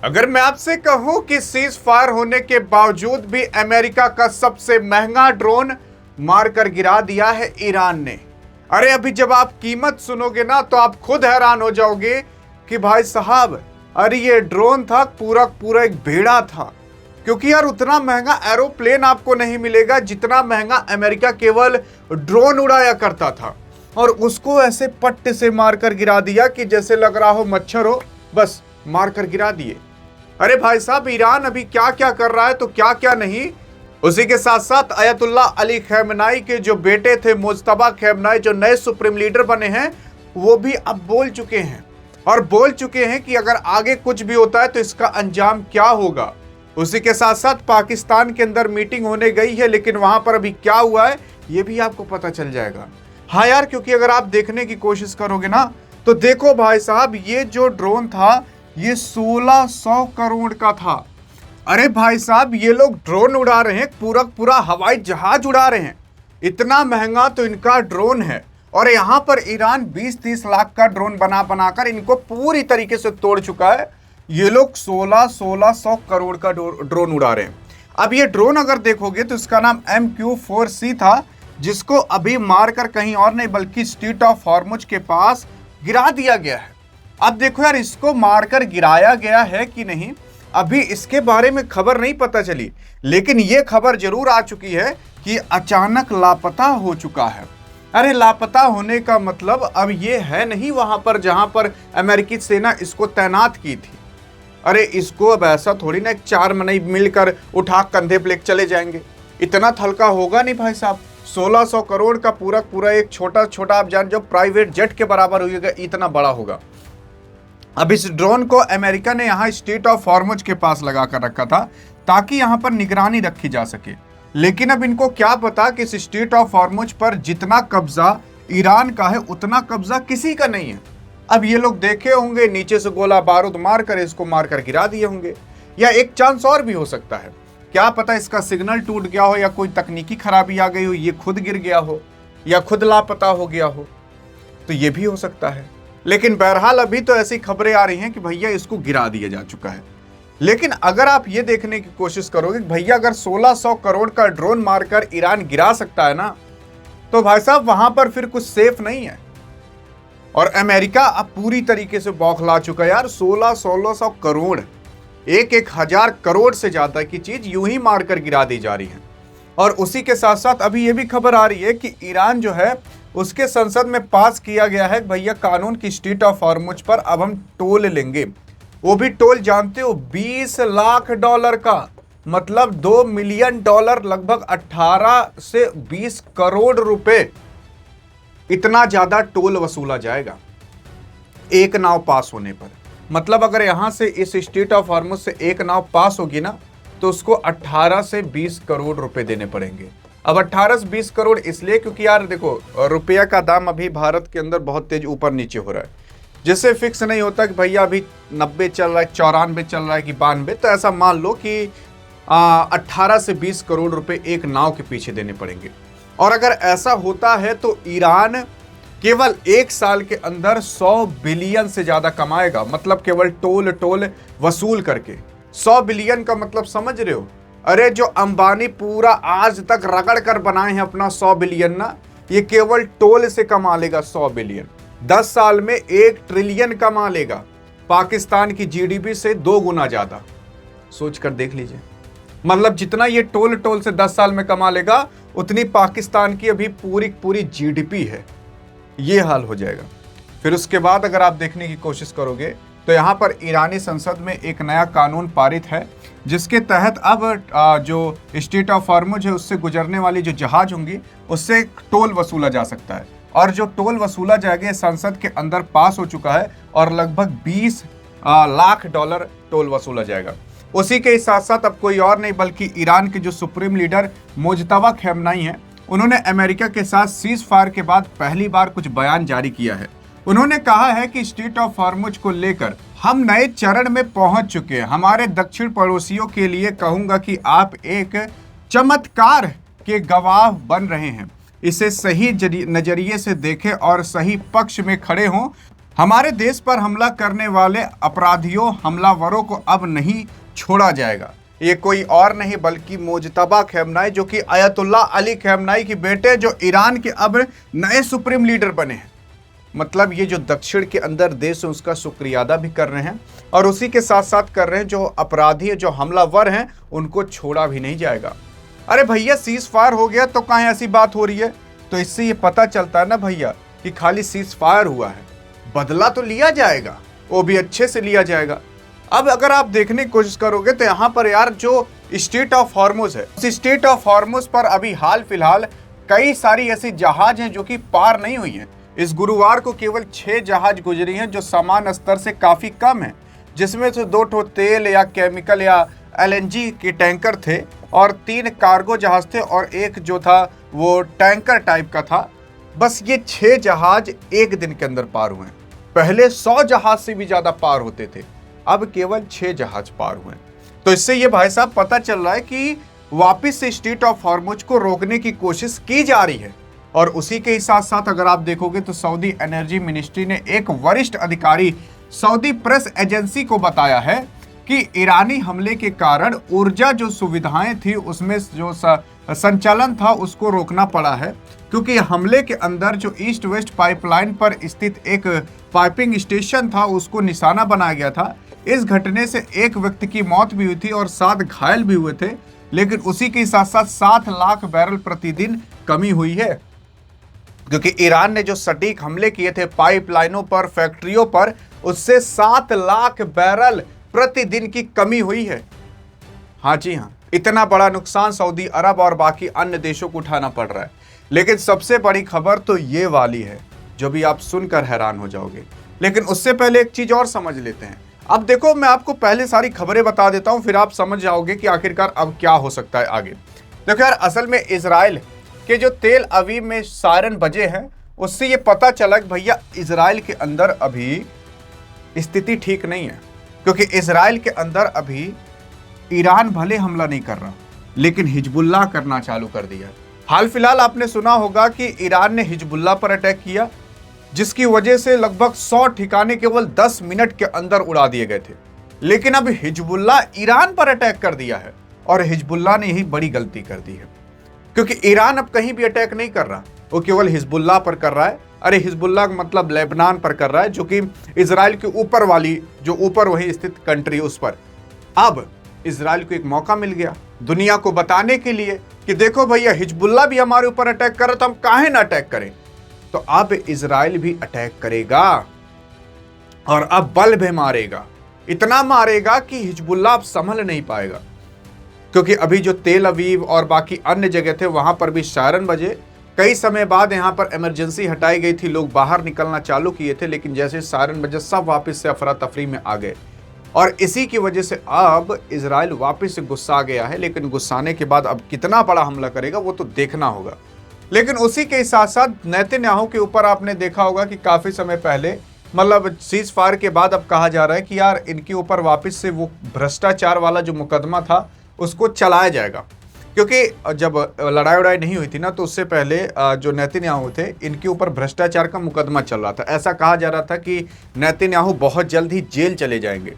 अगर मैं आपसे कहूं कि सीज फायर होने के बावजूद भी अमेरिका का सबसे महंगा ड्रोन मारकर गिरा दिया है ईरान ने। अरे अभी जब आप कीमत सुनोगे ना तो आप खुद हैरान हो जाओगे कि भाई साहब, अरे ये ड्रोन था पूरा पूरा एक भेड़ा था। क्योंकि यार उतना महंगा एरोप्लेन आपको नहीं मिलेगा जितना महंगा अमेरिका केवल ड्रोन उड़ाया करता था, और उसको ऐसे पट्टे से मारकर गिरा दिया कि जैसे लग रहा हो मच्छर हो, बस मारकर गिरा दिए। अरे भाई साहब, ईरान अभी क्या क्या कर रहा है तो क्या क्या नहीं। उसी के साथ साथ अयतुल्ला अली खamenei के जो बेटे थे मुज्तबा खamenei, जो नए सुप्रीम लीडर बने हैं, वो भी अब बोल चुके हैं और बोल चुके हैं कि अगर आगे कुछ भी होता है तो इसका अंजाम क्या होगा। उसी के साथ साथ पाकिस्तान के अंदर मीटिंग होने गई है, लेकिन वहां पर अभी क्या हुआ है ये भी आपको पता चल जाएगा। हाँ यार, क्योंकि अगर आप देखने की कोशिश करोगे ना तो देखो भाई साहब, ये जो ड्रोन था ये 1600 करोड़ का था। अरे भाई साहब, ये लोग ड्रोन उड़ा रहे हैं, पूरा पूरा हवाई जहाज उड़ा रहे हैं। इतना महंगा तो इनका ड्रोन है, और यहां पर ईरान 20-30 लाख का ड्रोन बना बनाकर इनको पूरी तरीके से तोड़ चुका है। ये लोग 1600 करोड़ का ड्रोन उड़ा रहे हैं। अब ये ड्रोन अगर देखोगे तो इसका नाम MQ-4C था, जिसको अभी मारकर कहीं और नहीं बल्कि स्ट्रेट ऑफ हॉर्मुज के पास गिरा दिया गया है। अब देखो यार, इसको मारकर गिराया गया है कि नहीं, अभी इसके बारे में खबर नहीं पता चली, लेकिन ये खबर जरूर आ चुकी है कि अचानक लापता हो चुका है। अरे लापता होने का मतलब अब ये है नहीं वहां पर जहां पर अमेरिकी सेना इसको तैनात की थी। अरे इसको अब ऐसा थोड़ी ना 4 मनई मिलकर उठा कंधे पे लेकर चले जाएंगे, इतना हल्का होगा नहीं भाई साहब। 1600 करोड़ का पूरा पूरा एक छोटा छोटा, आप जान जो प्राइवेट जेट के बराबर होगा, इतना बड़ा होगा। अब इस ड्रोन को अमेरिका ने यहाँ स्ट्रेट ऑफ हॉर्मुज के पास लगा कर रखा था ताकि यहाँ पर निगरानी रखी जा सके। लेकिन अब इनको क्या पता कि इस स्ट्रेट ऑफ हॉर्मुज पर जितना कब्जा ईरान का है उतना कब्जा किसी का नहीं है। अब ये लोग देखे होंगे, नीचे से गोला बारूद मारकर इसको मारकर गिरा दिए होंगे, या एक चांस और भी हो सकता है, क्या पता इसका सिग्नल टूट गया हो, या कोई तकनीकी खराबी आ गई हो, ये खुद गिर गया हो, या खुद लापता हो गया हो, तो ये भी हो सकता है। लेकिन बहरहाल अभी तो ऐसी खबरें आ रही हैं कि भैया इसको गिरा दिया जा चुका है। लेकिन अगर आप ये देखने की कोशिश करोगे कि भैया अगर 1600 करोड़ का ड्रोन मारकर ईरान गिरा सकता है ना, तो भाई साहब वहां पर फिर कुछ सेफ नहीं है। और अमेरिका अब पूरी तरीके से बौखला चुका है यार। 1600 करोड़, एक हजार करोड़ से ज्यादा की चीज यूं ही मारकर गिरा दी जा रही है। और उसी के साथ साथ अभी ये भी खबर आ रही है कि ईरान जो है उसके संसद में पास किया गया है भैया कानून की स्ट्रेट ऑफ हॉर्मुज पर अब हम टोल लेंगे। वो भी टोल जानते हो, $20 लाख का, मतलब $2 मिलियन, लगभग 18 से 20 करोड़ रुपए, इतना ज्यादा टोल वसूला जाएगा एक नाव पास होने पर। मतलब अगर यहां से इस स्ट्रेट ऑफ हॉर्मुज से एक नाव पास होगी ना तो उसको 18 से 20 करोड़ रुपए देने पड़ेंगे। अब 18 से 20 करोड़ इसलिए क्योंकि यार देखो, रुपया का दाम अभी भारत के अंदर बहुत तेज ऊपर नीचे हो रहा है, जिससे फिक्स नहीं होता कि भैया अभी 90 चल रहा है, 94 चल रहा है कि 92। तो ऐसा मान लो कि 18 से 20 करोड़ रुपए एक नाव के पीछे देने पड़ेंगे। और अगर ऐसा होता है तो ईरान केवल एक साल के अंदर 100 बिलियन से ज्यादा कमाएगा। मतलब केवल टोल वसूल करके 100 बिलियन का मतलब समझ रहे हो? अरे जो अंबानी पूरा आज तक रगड़ कर बनाए हैं अपना 100 बिलियन ना, ये केवल टोल से कमा लेगा 100 बिलियन। 10 साल में 1 ट्रिलियन कमा लेगा, पाकिस्तान की जीडीपी से 2 गुना ज्यादा। सोच कर देख लीजिए, मतलब जितना ये टोल से 10 साल में कमा लेगा उतनी पाकिस्तान की अभी पूरी जीडीपी है। ये हाल हो जाएगा। फिर उसके बाद अगर आप देखने की कोशिश करोगे तो यहाँ पर ईरानी संसद में एक नया कानून पारित है, जिसके तहत अब जो स्ट्रेट ऑफ हॉर्मुज है उससे गुजरने वाली जो जहाज होंगी उससे टोल वसूला जा सकता है। और जो टोल वसूला जाएगा संसद के अंदर पास हो चुका है, और लगभग $20 लाख टोल वसूला जाएगा। उसी के साथ साथ अब कोई और नहीं बल्कि ईरान के जो सुप्रीम लीडर मुज्तबा खamenei हैं, उन्होंने अमेरिका के साथ सीज फायर के बाद पहली बार कुछ बयान जारी किया है। उन्होंने कहा है कि स्ट्रेट ऑफ हॉर्मुज को लेकर हम नए चरण में पहुंच चुके हैं। हमारे दक्षिण पड़ोसियों के लिए कहूंगा कि आप एक चमत्कार के गवाह बन रहे हैं। इसे सही नजरिए से देखें और सही पक्ष में खड़े हों हमारे देश पर हमला करने वाले अपराधियों, हमलावरों को अब नहीं छोड़ा जाएगा। ये कोई और नहीं बल्कि मुज्तबा खेमनाई, जो कि आयतुल्लाह अली खेमनाई की बेटे, जो ईरान के अब नए सुप्रीम लीडर बने हैं। मतलब ये जो दक्षिण के अंदर देश है उसका शुक्रिया अदा भी कर रहे हैं, और उसी के साथ साथ कर रहे हैं जो अपराधी, जो हमलावर हैं, उनको छोड़ा भी नहीं जाएगा। अरे भैया सीज फायर हो गया तो कहाँ ऐसी बात हो रही है? तो इससे ये पता चलता है ना भैया कि खाली सीज फायर हुआ है, बदला तो लिया जाएगा, वो भी अच्छे से लिया जाएगा। अब अगर आप देखने की कोशिश करोगे तो यहाँ पर यार जो स्ट्रेट ऑफ हॉर्मुज है, उस स्ट्रेट ऑफ हॉर्मुज पर अभी हाल फिलहाल कई सारी ऐसी जहाज हैं जो कि पार नहीं हुई हैं। इस गुरुवार को केवल 6 जहाज गुजरी हैं जो समान स्तर से काफी कम है, जिसमें से 2 ठो तेल या केमिकल या एलएनजी के टैंकर थे, और 3 कार्गो जहाज थे, और एक जो था वो टैंकर टाइप का था। बस ये 6 जहाज एक दिन के अंदर पार हुए हैं। पहले 100 जहाज से भी ज्यादा पार होते थे, अब केवल 6 जहाज पार हुए। तो इससे ये भाई साहब पता चल रहा है कि वापस से स्ट्रेट ऑफ हॉर्मुज को रोकने की कोशिश की जा रही है। और उसी के ही साथ साथ अगर आप देखोगे तो सऊदी एनर्जी मिनिस्ट्री ने एक वरिष्ठ अधिकारी सऊदी प्रेस एजेंसी को बताया है कि ईरानी हमले के कारण ऊर्जा जो सुविधाएं थी उसमें जो संचालन था उसको रोकना पड़ा है, क्योंकि हमले के अंदर जो ईस्ट वेस्ट पाइपलाइन पर स्थित एक पाइपिंग स्टेशन था उसको निशाना बनाया गया था। इस घटने से एक व्यक्ति की मौत भी हुई थी और 7 घायल भी हुए थे, लेकिन उसी के साथ साथ 7 लाख बैरल प्रतिदिन कमी हुई है, क्योंकि ईरान ने जो सटीक हमले किए थे पाइपलाइनों पर, फैक्ट्रियों पर, उससे 7 लाख बैरल प्रतिदिन की कमी हुई है। हाँ जी हाँ, इतना बड़ा नुकसान सऊदी अरब और बाकी अन्य देशों को उठाना पड़ रहा है। लेकिन सबसे बड़ी खबर तो ये वाली है जो भी आप सुनकर हैरान हो जाओगे। लेकिन उससे पहले एक चीज और समझ लेते हैं। अब देखो, मैं आपको पहले सारी खबरें बता देता हूं, फिर आप समझ जाओगे कि आखिरकार अब क्या हो सकता है आगे। देखो यार, असल में इजराइल के जो तेल अवीव में सायरन बजे हैं, उससे ये पता चला कि भैया इजराइल के अंदर अभी स्थिति ठीक नहीं है, क्योंकि इजराइल के अंदर अभी ईरान भले हमला नहीं कर रहा, लेकिन हिजबुल्लाह करना चालू कर दिया। हाल फिलहाल आपने सुना होगा कि ईरान ने हिजबुल्लाह पर अटैक किया, जिसकी वजह से लगभग 100 ठिकाने केवल 10 मिनट के अंदर उड़ा दिए गए थे। लेकिन अब हिजबुल्लाह ईरान पर अटैक कर दिया है, और हिजबुल्लाह ने यही बड़ी गलती कर दी है, क्योंकि ईरान अब कहीं भी अटैक नहीं कर रहा, वो केवल हिजबुल्लाह पर कर रहा है। अरे हिजबुल्लाह मतलब लेबनान पर कर रहा है, जो कि इजराइल के ऊपर वाली, जो ऊपर वही स्थित कंट्री, उस पर। अब इजराइल को एक मौका मिल गया दुनिया को बताने के लिए कि देखो भैया, हिजबुल्लाह भी हमारे ऊपर अटैक कर रहा, तो हम काहे ना अटैक करें। तो अब इजराइल भी अटैक करेगा, और अब बल भी मारेगा, इतना मारेगा कि हिजबुल्लाह अब संभल नहीं पाएगा। क्योंकि अभी जो तेल अवीव और बाकी अन्य जगह थे वहां पर भी सायरन बजे। कई समय बाद यहां पर इमरजेंसी हटाई गई थी, लोग बाहर निकलना चालू किए थे, लेकिन जैसे सायरन बजे सब वापस से अफरा तफरी में आ गए, और इसी की वजह से अब इजराइल वापस से गुस्सा गया है। लेकिन गुस्साने के बाद अब कितना बड़ा हमला करेगा वो तो देखना होगा। लेकिन उसी के साथ साथ नेतन्याहू के ऊपर आपने देखा होगा कि काफी समय पहले, मतलब सीज फायर के बाद, अब कहा जा रहा है कि यार इनके ऊपर वापस से वो भ्रष्टाचार वाला जो मुकदमा था उसको चलाया जाएगा। क्योंकि जब लड़ाई उड़ाई नहीं हुई थी ना, तो उससे पहले जो नेतन्याहू थे, इनके ऊपर भ्रष्टाचार का मुकदमा चल रहा था। ऐसा कहा जा रहा था कि नेतन्याहू बहुत जल्द ही जेल चले जाएंगे।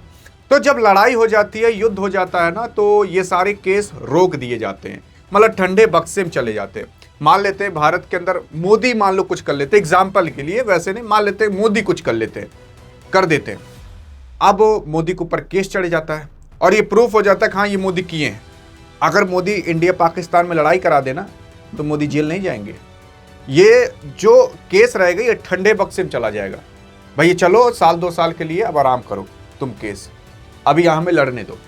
तो जब लड़ाई हो जाती है, युद्ध हो जाता है ना, तो ये सारे केस रोक दिए जाते हैं, मतलब ठंडे बक्से में चले जाते हैं। मान लेते हैं भारत के अंदर मोदी मान लो कुछ कर लेते, एग्जाम्पल के लिए, वैसे नहीं, मान लेते हैं मोदी कुछ कर लेते हैं, कर देते हैं। अब मोदी के ऊपर केस चढ़ जाता है और ये प्रूफ हो जाता है कि हाँ ये मोदी किए हैं। अगर मोदी इंडिया पाकिस्तान में लड़ाई करा देना तो मोदी जेल नहीं जाएंगे। ये जो केस रहेगा ये ठंडे बक्से में चला जाएगा। भाई चलो साल 2 साल के लिए अब आराम करो तुम, केस अभी यहाँ में लड़ने दो।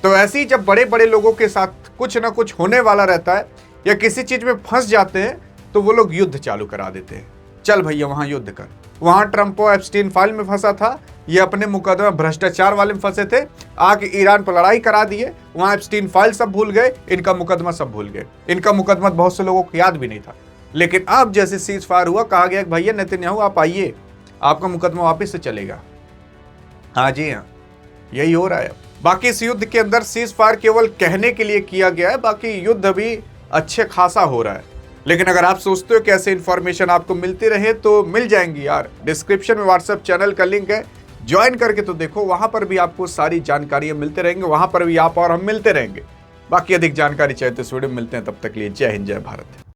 तो ऐसे ही जब बड़े बड़े लोगों के साथ कुछ ना कुछ होने वाला रहता है या किसी चीज में फंस जाते हैं तो वो लोग युद्ध चालू करा देते हैं। चल भैया वहां युद्ध कर। वहां ट्रम्पो एप्स्टीन फाइल में फंसा था, ये अपने मुकदमा भ्रष्टाचार वाले में फंसे थे, आके ईरान पर लड़ाई करा दिए, वहां एप्स्टीन फाइल सब भूल गए, इनका मुकदमा सब भूल गए। इनका मुकदमा बहुत से लोगों को याद भी नहीं था। लेकिन अब जैसे सीज फायर हुआ, कहा गया कि भैया नेतन्याहू आप आइए, आपका मुकदमा वापस से चलेगा। हाँ जी हाँ, यही हो रहा है। बाकी इस युद्ध के अंदर सीज फायर केवल कहने के लिए किया गया है, बाकी युद्ध अभी अच्छे खासा हो रहा है। लेकिन अगर आप सोचते हो कि ऐसे इन्फॉर्मेशन आपको मिलती रहे तो मिल जाएंगी यार। डिस्क्रिप्शन में व्हाट्सएप चैनल का लिंक है, ज्वाइन करके तो देखो, वहां पर भी आपको सारी जानकारियां मिलते रहेंगे, वहां पर भी आप और हम मिलते रहेंगे। बाकी अधिक जानकारी चाहिए तो इस वीडियो में मिलते हैं, तब तक के लिए जय हिंद जय भारत।